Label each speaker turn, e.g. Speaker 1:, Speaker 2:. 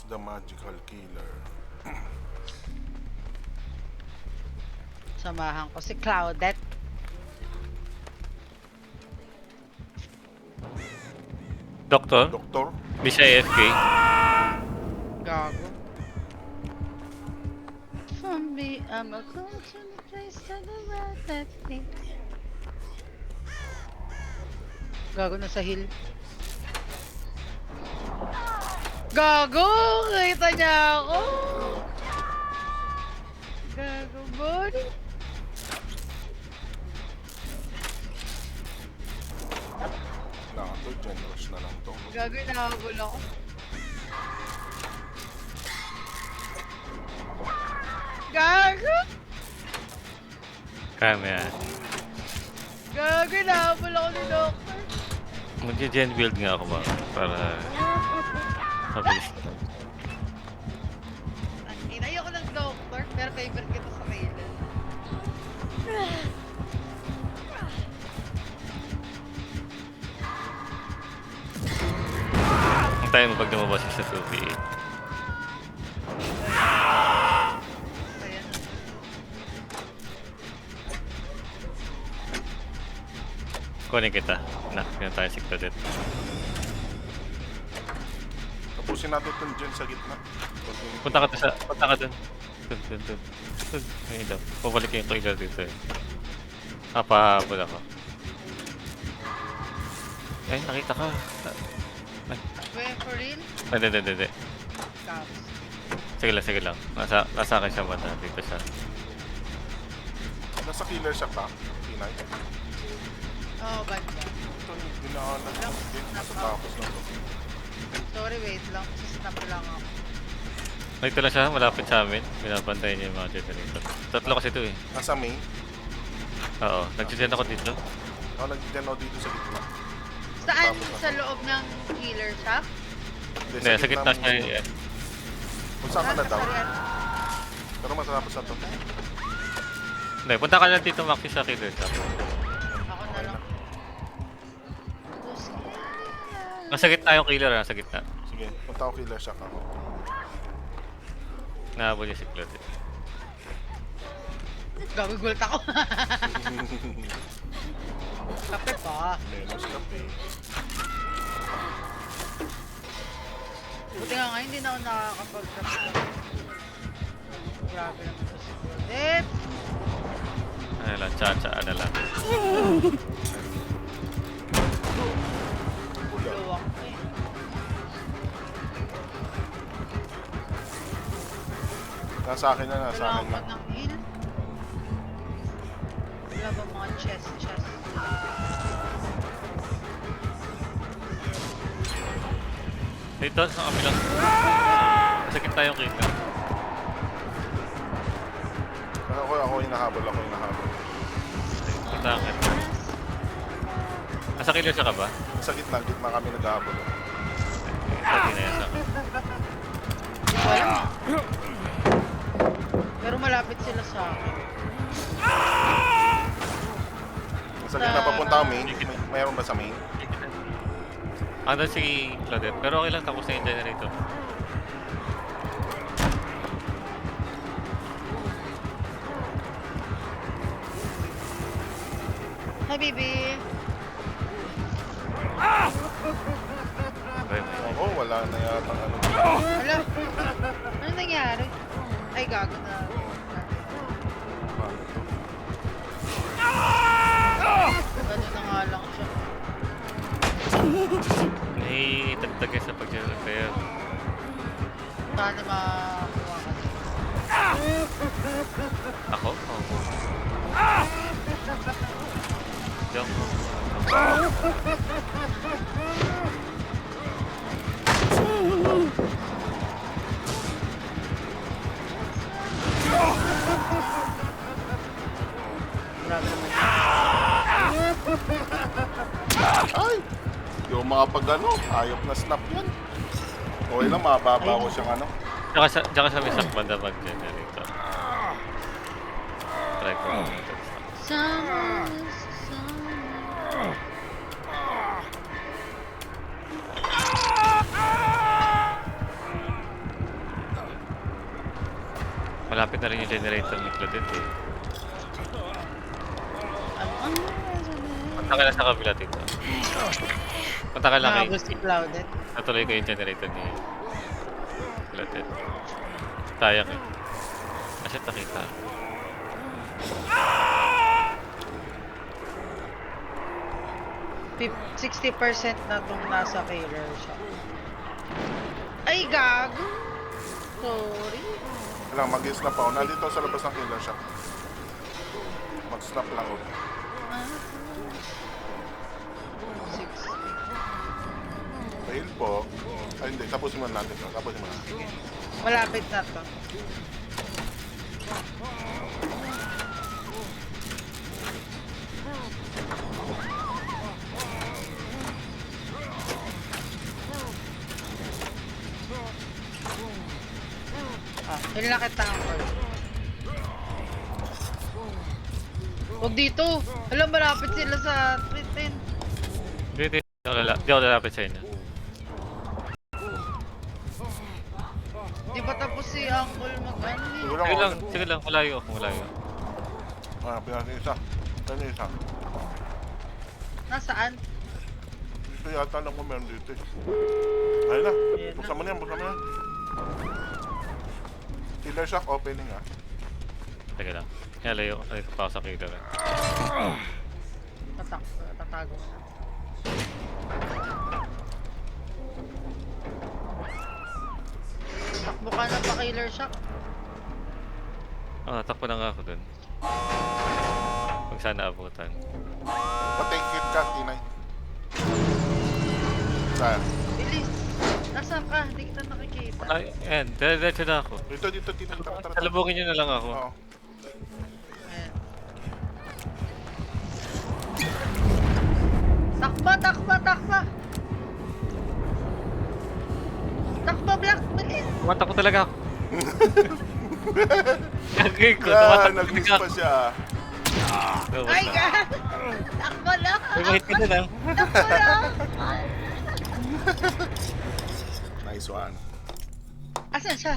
Speaker 1: the magical killer?
Speaker 2: Samahan ko si Claudette.
Speaker 3: Doktor?
Speaker 1: Doktor?
Speaker 3: Di siya AFK.
Speaker 2: Gago. From me, I'm a go to the place that the right that me. Gago na sa hill. Gago! Kita niya ako! Gago, body.
Speaker 1: Na to, generous na lang to.
Speaker 2: Gago, nakabul ako. Gago!
Speaker 3: Kaya yan.
Speaker 2: Gago, nakabul ako ni Doctor.
Speaker 3: Mag-gen build nga ako ba? Para mabilis na.
Speaker 2: Ayoko ng Doctor, pero favorite kita sa kailan.
Speaker 3: Ang tayo mo pag lumabas sa 2v8.
Speaker 2: Ayan.
Speaker 3: Kunin kita. Na, yun tayo si Claudette.
Speaker 1: Tapusin natin itong dyan sa gitna.
Speaker 3: Punta ka dun sa... Punta ka dun. Dun. Ayun daw. Pabalik yung killer dito eh. Pahabol ako. Ay, nakita ka.
Speaker 2: Wait, for real?
Speaker 3: Hindi.
Speaker 2: Caps.
Speaker 3: Sige lang. Nasa akin siya mata. Dito siya.
Speaker 1: Nasa killer siya pa. Pinay.
Speaker 2: Oh, banda.
Speaker 1: Ito yung dinaanan ko. Nasa tapos na to.
Speaker 2: Sorry, wait lang. Snap lang ako.
Speaker 3: Dito lang siya. Malapit sa amin. Binabantayan niya yung mga generator. Tatlo kasi ito eh.
Speaker 1: Nasa main.
Speaker 3: Oo. Nag-gen ako dito.
Speaker 1: Ako nag-deno dito sa gitna.
Speaker 2: Saan?
Speaker 1: Tapos na
Speaker 2: Sa
Speaker 1: to.
Speaker 2: loob ng healer shop?
Speaker 3: Hindi, sa gitna siya
Speaker 1: main.
Speaker 3: eh.
Speaker 1: Kung saan ka na daw.
Speaker 2: Sorry,
Speaker 1: Pero matapos na to.
Speaker 3: Hindi, punta ka lang dito Maxi sa killer shop.
Speaker 2: ako na lang.
Speaker 3: Nasa gitna yung killer, nasa gitna.
Speaker 1: Sige, punta ako killer siya ka.
Speaker 3: Nahabol niya si Claudette.
Speaker 2: Gagugult ako. Kape pa.
Speaker 1: Menos kape.
Speaker 2: Buti nga nga, hindi na ako nakakapag-kape. Grabe naman ito si Claudette.
Speaker 3: Ano lang, tsa-tsa na lang.
Speaker 2: Luwak ko eh.
Speaker 1: Nasa akin na, nasa
Speaker 2: Wala
Speaker 1: akin
Speaker 2: ako
Speaker 1: na.
Speaker 2: ng heal. Wala ba mga chest?
Speaker 3: Dito, sa kabilang. Nasa gitna yung killer.
Speaker 1: Ako yung nahabol.
Speaker 3: Punta ka. Nasa killer siya ka ba?
Speaker 1: Sa gitna kami naghahabol.
Speaker 3: Pati na yan sa akin.
Speaker 2: Hindi ko alam. Pero malapit sila sa akin.
Speaker 1: Sa gitna papunta ako main. Mayroon ba sa main?
Speaker 3: Ano si Claudette? Pero okay lang, tapos na yung generator.
Speaker 2: Hi, baby.
Speaker 3: Okay,
Speaker 1: Oo, wala na yata ano.
Speaker 2: Hala. Ano nangyari? Ay, gago na. Ano na nga lang siya.
Speaker 3: Nahitagtag sa pag-generator.
Speaker 2: Sana makakuha ka din.
Speaker 3: Ako? Oo. Diyan.
Speaker 2: Grabe naman.
Speaker 1: Ay! Yung mga pag ano, ayop na snap yan. Okay lang, mababa ko siyang ano.
Speaker 3: Diyan ka sa may sakbanda mag-generator. Try ko lang ito.
Speaker 2: Summer is summer.
Speaker 3: Malapit na rin yung generator ni Claudette eh. Punta ka na sa kabila dito. Punta ka lang
Speaker 2: Nakabos si Clouded.
Speaker 3: Natuloy ko yung generator ni Claudette. Sayang eh. Kasi nakita.
Speaker 2: Fif- 60% na itong nasa killer siya. Ay, gago! Sorry.
Speaker 1: Lang, mag-snap ako. Nandito sa labas ng killer shop. Mag-snap lang ako.
Speaker 2: 60.
Speaker 1: Fail po. Ay, hindi. Tapusin mo natin. Tapusin mo na.
Speaker 2: Malapit na to. Yun lang kita ang call. Huwag dito! Alam, malapit sila sa Tritin.
Speaker 3: Hindi ako lalapit sa inyo.
Speaker 2: Di ba tapos si Uncle mag-ano eh?
Speaker 3: Sige lang, malayo ako, malayo.
Speaker 1: Ah, pinasa isa. Ano isa?
Speaker 2: Nasaan?
Speaker 1: Dito yata lang ko meron dito eh. Ayun na.
Speaker 2: Ayan na.
Speaker 1: Buksan mo na yan, buksan mo na yan. Killer shock opening ah.
Speaker 3: Sige lang. Layo pa ako sa killer.
Speaker 2: Tatago na. Takbo ka na pa killer shock.
Speaker 3: Takbo na nga ako dun. Huwag sana abutan.
Speaker 1: Patay hit ka, Tinay. Saan?
Speaker 2: Bilis! Nasaan ka? Hindi kita nakikita.
Speaker 3: Ayan, diretso na ako.
Speaker 1: Dito, Tinay. Tara.
Speaker 3: Salubungin nyo na lang ako.
Speaker 1: Oo.
Speaker 2: Ayan. Takba! Takba, Black! Bilis!
Speaker 3: Tumatakbo talaga ako. Gagay ko,
Speaker 1: Ah,
Speaker 3: tumatakbo
Speaker 1: nag-miss
Speaker 3: talaga
Speaker 1: pa
Speaker 3: ako.
Speaker 1: siya.
Speaker 2: Ay, God! Takbo lang!
Speaker 3: May mahit ka na lang.
Speaker 2: Takbo lang!
Speaker 1: Nice one.
Speaker 2: Asan siya?